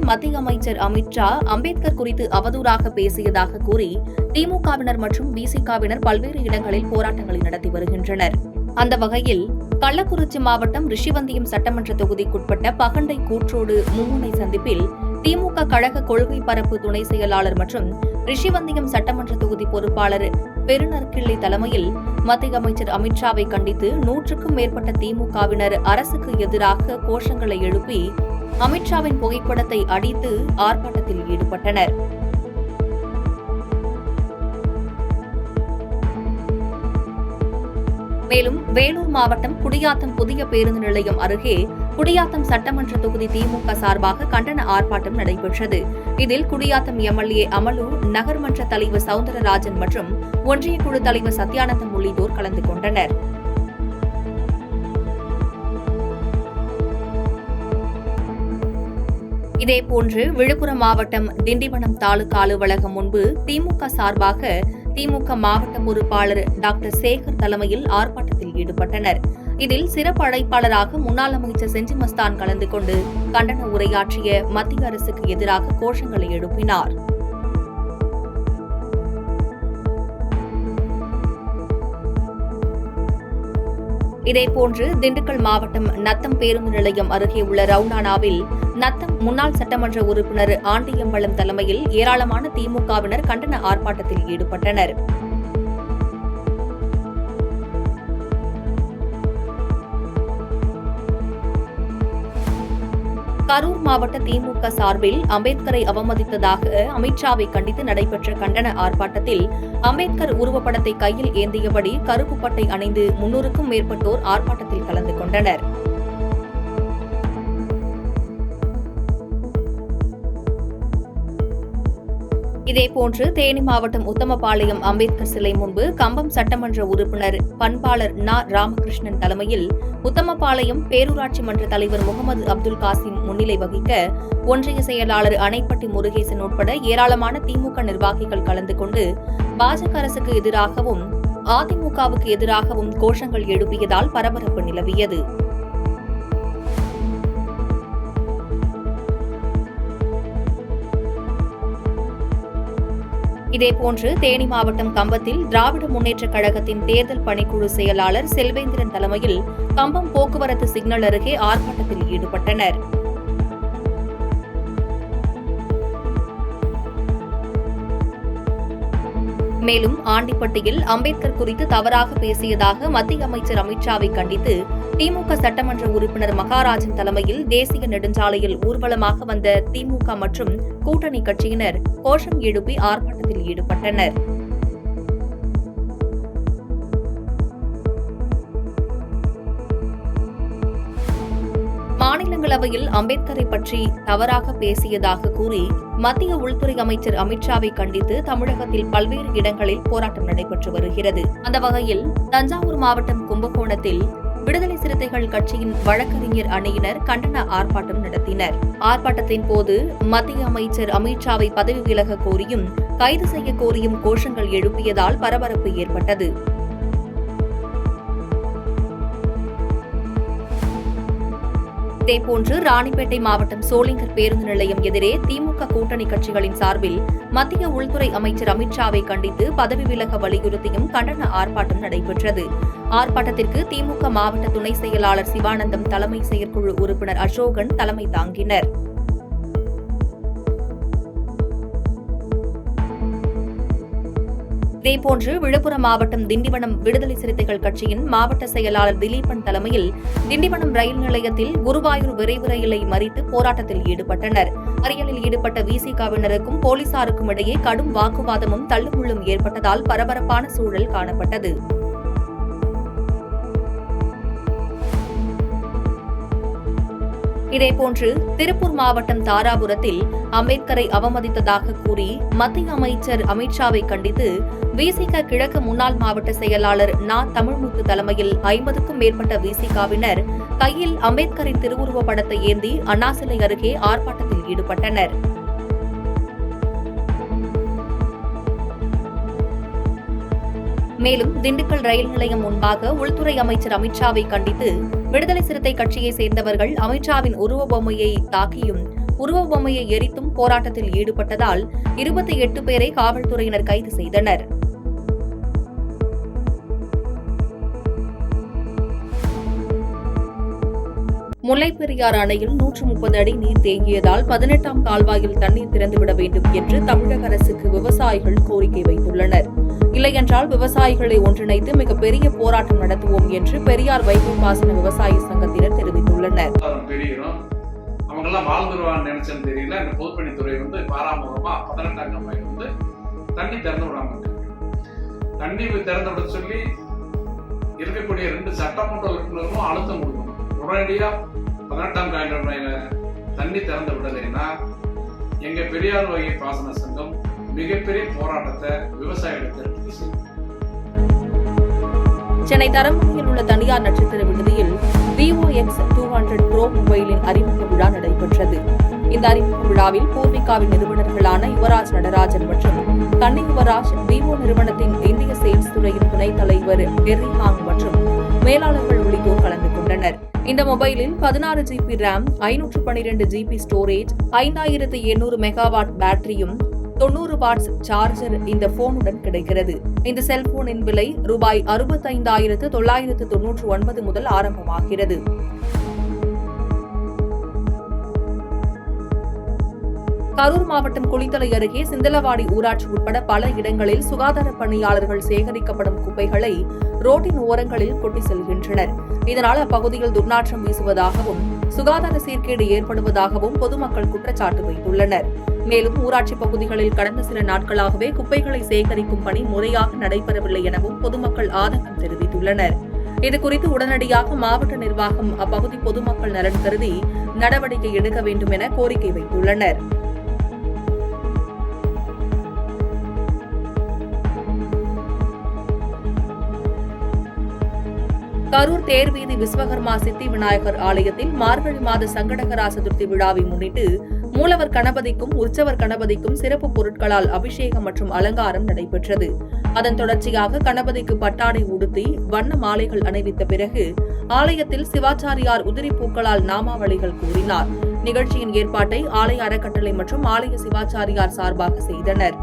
மத்திய அமைச்சர் அமித் ஷா அம்பேத்கர் குறித்து அவதூறாக பேசியதாக கூறி திமுகவினர் மற்றும் விசிகவினர் பல்வேறு இடங்களில் போராட்டங்களை நடத்தி வருகின்றனர். அந்த வகையில் கள்ளக்குறிச்சி மாவட்டம் ரிஷிவந்தியம் சட்டமன்ற தொகுதிக்குட்பட்ட பகண்டை கூற்றோடு மும்முனை சந்திப்பில் திமுக கழக கொள்கை பரப்பு துணை செயலாளர் மற்றும் ரிஷிவந்தியம் சட்டமன்ற தொகுதி பொறுப்பாளர் பெருநற்கிள்ளி தலைமையில் மத்திய அமைச்சர் அமித் ஷாவை கண்டித்து 100க்கும் மேற்பட்ட திமுகவினர் அரசுக்கு எதிராக கோஷங்களை எழுப்பி அமித் ஷாவின் புகைப்படத்தை அடித்து ஆர்ப்பாட்டத்தில் ஈடுபட்டனர். மேலும் வேலூர் மாவட்டம் குடியாத்தம் புதிய பேருந்து நிலையம் அருகே குடியாத்தம் சட்டமன்ற தொகுதி திமுக சார்பாக கண்டன ஆர்ப்பாட்டம் நடைபெற்றது. இதில் குடியாத்தம் எம்எல்ஏ அமலூர், நகர்மன்ற தலைவர் சவுந்தரராஜன் மற்றும் ஒன்றிய குழு தலைவர் சத்யானந்தம் உள்ளிட்டோர் கலந்து கொண்டனர். இதேபோன்று விழுப்புரம் மாவட்டம் திண்டிவனம் தாலுகா அலுவலகம் முன்பு திமுக சார்பாக திமுக மாவட்ட பொறுப்பாளர் டாக்டர் சேகர் தலைமையில் ஆர்ப்பாட்டத்தில் ஈடுபட்டனர். இதில் சிறப்பு அழைப்பாளராக முன்னாள் அமைச்சர் செஞ்சி மஸ்தான் கலந்து கொண்டு கண்டன உரையாற்றிய மத்திய அரசுக்கு எதிராக கோஷங்களை எழுப்பினார். இதேபோன்று திண்டுக்கல் மாவட்டம் நத்தம் பேருந்து நிலையம் அருகே உள்ள ரவுண்டானாவில் நத்தம் முன்னாள் சட்டமன்ற உறுப்பினர் ஆண்டியம்பலம் தலைமையில் ஏராளமான திமுகவினர் கண்டன ஆர்ப்பாட்டத்தில் ஈடுபட்டனர். கரூர் மாவட்ட திமுக சார்பில் அம்பேத்கரை அவமதித்ததாக அமித் ஷாவை கண்டித்து நடைபெற்ற கண்டன ஆர்ப்பாட்டத்தில் அம்பேத்கர் உருவப்படத்தை கையில் ஏந்தியபடி கருப்பு பட்டை அணிந்து 300க்கும் மேற்பட்டோர் ஆர்ப்பாட்டத்தில் கலந்து கொண்டனர். இதேபோன்று தேனி மாவட்டம் உத்தமபாளையம் அம்பேத்கர் சிலை முன்பு கம்பம் சட்டமன்ற உறுப்பினர் பண்பாளர் ந. ராமகிருஷ்ணன் தலைமையில் உத்தமபாளையம் பேரூராட்சி மன்ற தலைவர் முகமது அப்துல் காசிம் முன்னிலை வகிக்க ஒன்றிய செயலாளர் அணைப்பட்டி முருகேசன் உட்பட ஏராளமான திமுக நிர்வாகிகள் கலந்து கொண்டு பாஜக அரசுக்கு எதிராகவும் அதிமுகவுக்கு எதிராகவும் கோஷங்கள் எழுப்பியதால் பரபரப்பு நிலவியது. இதேபோன்று தேனி மாவட்டம் கம்பத்தில் திராவிட முன்னேற்றக் கழகத்தின் தேர்தல் பணிக்குழு செயலாளர் செல்வேந்திரன் தலைமையில் கம்பம் போக்குவரத்து சிக்னல் அருகே ஆர்ப்பாட்டத்தில் ஈடுபட்டனர். மேலும் ஆண்டிப்பட்டியில் அம்பேத்கர் குறித்து தவறாக பேசியதாக மத்திய அமைச்சர் அமித் ஷாவை கண்டித்து திமுக சட்டமன்ற உறுப்பினர் மகாராஜன் தலைமையில் தேசிய நெடுஞ்சாலையில் ஊர்வலமாக வந்த திமுக மற்றும் கூட்டணி கட்சியினர் கோஷம் எழுப்பி ஆர்ப்பாட்டத்தில் ஈடுபட்டனர். மாநிலங்களவையில் அம்பேத்கரை பற்றி தவறாக பேசியதாக கூறி மத்திய உள்துறை அமைச்சர் அமித் ஷாவை கண்டித்து தமிழகத்தில் பல்வேறு இடங்களில் போராட்டம் நடைபெற்று வருகிறது. அந்த வகையில் தஞ்சாவூர் மாவட்டம் கும்பகோணத்தில் விடுதலை சிறுத்தைகள் கட்சியின் வழக்கறிஞர் அணியினர் கண்டன ஆர்ப்பாட்டம் நடத்தினர். ஆர்ப்பாட்டத்தின் போது மத்திய அமைச்சர் அமித் ஷாவை பதவி விலக கோரியும் கைது செய்ய கோரியும் கோஷங்கள் எழுப்பியதால் பரபரப்பு ஏற்பட்டது. இதேபோன்று ராணிப்பேட்டை மாவட்டம் சோளிங்கர் பேருந்து நிலையம் எதிரே திமுக கூட்டணி கட்சிகளின் சார்பில் மத்திய உள்துறை அமைச்சர் அமித் ஷாவை கண்டித்து பதவி விலக வலியுறுத்தியும் கண்டன ஆர்ப்பாட்டம் நடைபெற்றது. ஆர்ப்பாட்டத்திற்கு திமுக மாவட்ட துணை செயலாளர் சிவானந்தம், தலைமை செயற்குழு உறுப்பினர் அசோகன் தலைமை தாங்கினர். இதேபோன்று விழுப்புரம் மாவட்டம் திண்டிவனம் விடுதலை சிறுத்தைகள் கட்சியின் மாவட்ட செயலாளர் திலீபன் தலைமையில் திண்டிவனம் ரயில் நிலையத்தில் குருவாயூர் விரைவு ரயிலை மறித்து போராட்டத்தில் ஈடுபட்டனர். மறியலில் ஈடுபட்ட விசிகவினருக்கும் போலீசாருக்கும் இடையே கடும் வாக்குவாதமும் தள்ளுமுள்ளும் ஏற்பட்டதால் பரபரப்பான சூழல் காணப்பட்டது. இதேபோன்று திருப்பூர் மாவட்டம் தாராபுரத்தில் அம்பேத்கரை அவமதித்ததாக கூறி மத்திய அமைச்சர் அமித் ஷாவை கண்டித்து விசிக கிழக்கு முன்னாள் மாவட்ட செயலாளர் நா. தமிழ்முத்து தலைமையில் 50க்கும் மேற்பட்ட விசிகவினர் கையில் அம்பேத்கரின் திருவுருவப் படத்தை ஏந்தி அண்ணா சிலை அருகே ஆர்ப்பாட்டத்தில் ஈடுபட்டனர். மேலும் திண்டுக்கல் ரயில் நிலையம் முன்பாக உள்துறை அமைச்சர் அமித் ஷாவை கண்டித்து விடுதலை சிறுத்தை கட்சியை சேர்ந்தவர்கள் அமித் ஷாவின் உருவ பொம்மையை தாக்கியும் உருவ பொம்மையை எரித்தும் போராட்டத்தில் ஈடுபட்டதால் 28 பேரை காவல்துறையினர் கைது செய்தனர். முல்லைப்பெரியாறு அணையில் 130 அடி நீர் தேங்கியதால் 18ஆம் கால்வாயில் தண்ணீர் திறந்துவிட வேண்டும் என்று தமிழக அரசுக்கு விவசாயிகள் கோரிக்கை வைத்துள்ளனர். இல்லையென்றால் விவசாயிகளை ஒன்றிணைத்து மிகப்பெரிய போராட்டம் நடத்துவோம் என்று பெரியார் வைகை பாசன விவசாய சங்கத்தினர் தெரிவித்துள்ளனர். அவங்கெல்லாம் வாழ்ந்துருவான்னு நினைச்சது தெரியல. இந்த பொதுப்பணித்துறை பாராமுகமா 18ஆம் கால்வாயில் தண்ணி திறந்து விடாம தண்ணி திறந்து விட சொல்லி இருக்கக்கூடிய 2 சட்டமன்ற உறுப்பினர்களும் அழுத்தம் கொடுக்கணும். உடனடியா 18ஆம் கால்வாயில தண்ணி திறந்து விடலைன்னா எங்க பெரியார் வைகை பாசன சங்கம் மிகப்பெரிய போராட்டத்தை விவசாயிகளுக்கு செய்யும். சென்னை தரமணியில் உள்ள தனியார் நட்சத்திர விடுதியில் VOX 200 Pro மொபைலின் அறிமுக விழா நடைபெற்றது. இந்த அறிமுக விழாவில் பூர்விகாவின் நிறுவனர்களான யுவராஜ் நடராஜன் மற்றும் கண்ணி யுவராஜ், விவோ நிறுவனத்தின் இந்திய சேல்ஸ் துறையின் துணைத் தலைவர் டெர்ரி ஹாங் மற்றும் மேலாளர்கள் உள்ளிட்டோர் கலந்து கொண்டனர். இந்த மொபைலில் 16 GB RAM, 512 GB storage, 5800 megawatt பேட்டரியும் 90 வாட்ஸ் சார்ஜர் இந்த போனுடன் கிடைக்கிறது. இந்த செல்போனின் விலை ரூபாய் 65,999 முதல் ஆரம்பமாகிறது. கரூர் மாவட்டம் குளித்தலை அருகே சிந்தலவாடி ஊராட்சி உட்பட பல இடங்களில் சுகாதார பணியாளர்கள் சேகரிக்கப்படும் குப்பைகளை ரோட்டின் ஓரங்களில் கொட்டி செல்கின்றனர். இதனால் அப்பகுதியில் துர்நாற்றம் வீசுவதாகவும் சுகாதார சீர்கேடு ஏற்படுவதாகவும் பொதுமக்கள் குற்றச்சாட்டு வைத்துள்ளனர். மேலும் ஊராட்சி பகுதிகளில் கடந்த சில நாட்களாகவே குப்பைகளை சேகரிக்கும் பணி முறையாக நடைபெறவில்லை எனவும் பொதுமக்கள் ஆதங்கம் தெரிவித்துள்ளனர். இதுகுறித்து உடனடியாக மாவட்ட நிர்வாகம் அப்பகுதி பொதுமக்கள் நலன் கருதி நடவடிக்கை எடுக்க வேண்டும் என கோரிக்கை வைத்துள்ளனர். கரூர் தேர்வீதி விஸ்வகர்மா சித்தி விநாயகர் ஆலயத்தில் மார்கழி மாத சங்கடகரா சதுர்த்தி விழாவை முன்னிட்டு மூலவர் கணபதிக்கும் உற்சவர் கணபதிக்கும் சிறப்பு பொருட்களால் அபிஷேகம் மற்றும் அலங்காரம் நடைபெற்றது. அதன் தொடர்ச்சியாக கணபதிக்கு பட்டாடை உடுத்தி வண்ண மாலைகள் அணிவித்த பிறகு ஆலயத்தில் சிவாச்சாரியார் உதிரி பூக்களால் நாமாவளிகள் கூறினார். நிகழ்ச்சியின் ஏற்பாட்டை ஆலய அறக்கட்டளை மற்றும் ஆலய சிவாச்சாரியார் சார்பாக செய்தனர்.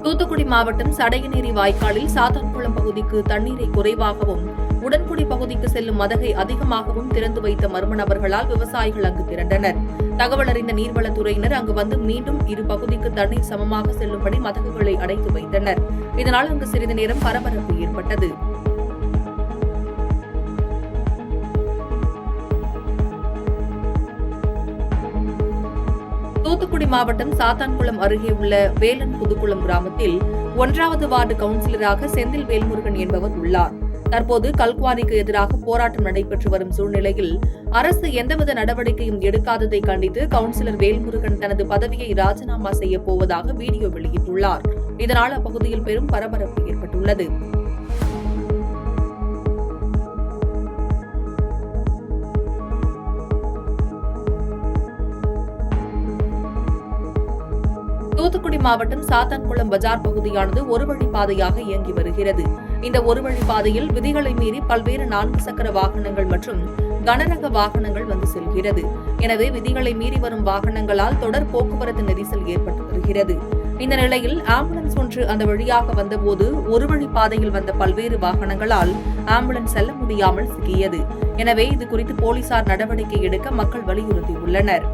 தூத்துக்குடி மாவட்டம் சடையநேரி வாய்க்காலில் சாத்தான்குளம் பகுதிக்கு தண்ணீரை குறைவாகவும் உடன்குடி பகுதிக்கு செல்லும் மதகை அதிகமாகவும் திறந்து வைத்த மர்ம நபர்களால் விவசாயிகள் அங்கு திரண்டனர். தகவல் அறிந்த நீர்வளத்துறையினர் அங்கு வந்து மீண்டும் இரு பகுதிக்கு தண்ணீர் சமமாக செல்லும்படி மதகுகளை அடைத்து வைத்தனர். இதனால் அங்கு சிறிது நேரம் பரபரப்பு ஏற்பட்டது. தூத்துக்குடி மாவட்டம் சாத்தான்குளம் அருகே உள்ள வேலன் புதுக்குளம் கிராமத்தில் 1வது வார்டு கவுன்சிலராக செந்தில் வேல்முருகன் என்பவர் உள்ளார். தற்போது கல்குவாரிக்கு எதிராக போராட்டம் நடைபெற்று வரும் சூழ்நிலையில் அரசு எந்தவித நடவடிக்கையும் எடுக்காததை கண்டித்து கவுன்சிலர் வேல்முருகன் தனது பதவியை ராஜினாமா செய்யப் போவதாக வீடியோ வெளியிட்டுள்ளார். இதனால் அப்பகுதியில் பெரும் பரபரப்பு ஏற்பட்டுள்ளது. தூத்துக்குடி மாவட்டம் சாத்தான்குளம் பஜார் பகுதியானது ஒரு வழிப்பாதையாக இயங்கி வருகிறது. இந்த ஒரு வழிப்பாதையில் விதிகளை மீறி பல்வேறு 4 சக்கர வாகனங்கள் மற்றும் கனரக வாகனங்கள் வந்து செல்கிறது. எனவே விதிகளை மீறி வரும் வாகனங்களால் தொடர் போக்குவரத்து நெரிசல் ஏற்பட்டு வருகிறது. இந்த நிலையில் ஆம்புலன்ஸ் ஒன்று அந்த வழியாக வந்தபோது ஒரு வழிப்பாதையில் வந்த பல்வேறு வாகனங்களால் ஆம்புலன்ஸ் செல்ல முடியாமல் சிக்கியது. எனவே இதுகுறித்து போலீசார் நடவடிக்கை எடுக்க மக்கள் வலியுறுத்தியுள்ளனர்.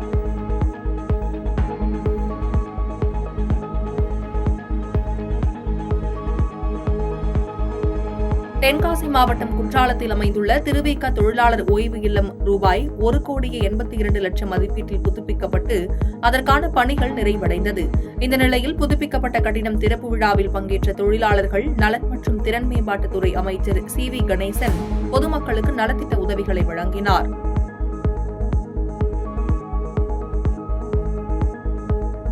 தென்காசி மாவட்டம் குற்றாலத்தில் அமைந்துள்ள திருவேக்கா தொழிலாளர் ஓய்வு இல்லம் ரூபாய் 1,82,00,000 மதிப்பீட்டில் புதுப்பிக்கப்பட்டு அதற்கான பணிகள் நிறைவடைந்தது. இந்த நிலையில் புதுப்பிக்கப்பட்ட கட்டிடம் திறப்பு விழாவில் பங்கேற்ற தொழிலாளர்கள் நலன் மற்றும் திறன் மேம்பாட்டுத்துறை அமைச்சர் CV கணேசன் பொதுமக்களுக்கு நலத்திட்ட உதவிகளை வழங்கினார்.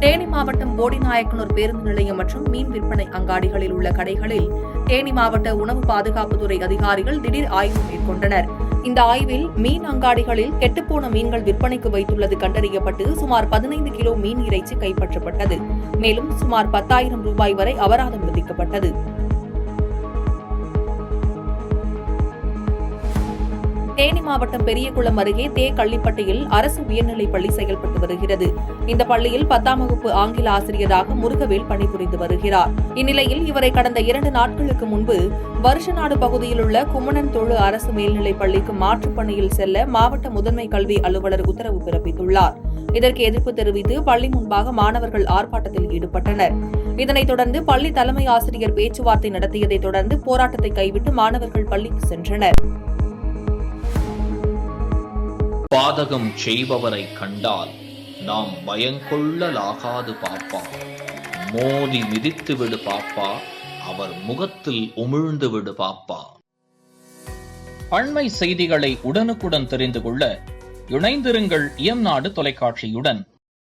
தேனி மாவட்டம் போடிநாயக்கனூர் பேருந்து நிலையம் மற்றும் மீன் விற்பனை அங்காடிகளில் உள்ள கடைகளில் தேனி மாவட்ட உணவு பாதுகாப்புத்துறை அதிகாரிகள் திடீர் ஆய்வு மேற்கொண்டனர். இந்த ஆய்வில் மீன் அங்காடிகளில் கெட்டுப்போன மீன்கள் விற்பனைக்கு வைத்துள்ளது கண்டறியப்பட்டு சுமார் 15 கிலோ மீன் இறைச்சி கைப்பற்றப்பட்டது. மேலும் சுமார் 10,000 ரூபாய் வரை அபராதம் விதிக்கப்பட்டது. தேனி மாவட்டம் பெரியகுளம் அருகே தே கள்ளிப்பட்டியில் அரசு உயர்நிலைப் பள்ளி செயல்பட்டு வருகிறது. இந்த பள்ளியில் 10ஆம் வகுப்பு ஆங்கில ஆசிரியராக முருகவேல் பணிபுரிந்து வருகிறார். இந்நிலையில் இவரை கடந்த 2 நாட்களுக்கு முன்பு வருஷநாடு பகுதியில் உள்ள குமணன் தொழு அரசு மேல்நிலைப் பள்ளிக்கு மாற்றுப் பணியில் செல்ல மாவட்ட முதன்மை கல்வி அலுவலர் உத்தரவு பிறப்பித்துள்ளார். இதற்கு எதிர்ப்பு தெரிவித்து பள்ளி முன்பாக மாணவர்கள் ஆர்ப்பாட்டத்தில் ஈடுபட்டனர். இதனைத் தொடர்ந்து பள்ளி தலைமை ஆசிரியர் பேச்சுவார்த்தை நடத்தியதைத் தொடர்ந்து போராட்டத்தை கைவிட்டு மாணவர்கள் பள்ளிக்கு சென்றனர். பாதகம் செய்பவரை கண்டால் நாம் பயங்கொள்ளலாகாது பாப்பா. மோதி மிதித்து விடு பாப்பா, அவர் முகத்தில் உமிழ்ந்து விடு பாப்பா. அண்மை செய்திகளை உடனுக்குடன் தெரிந்து கொள்ள இணைந்திருங்கள் இயம்நாடு தொலைக்காட்சியுடன்.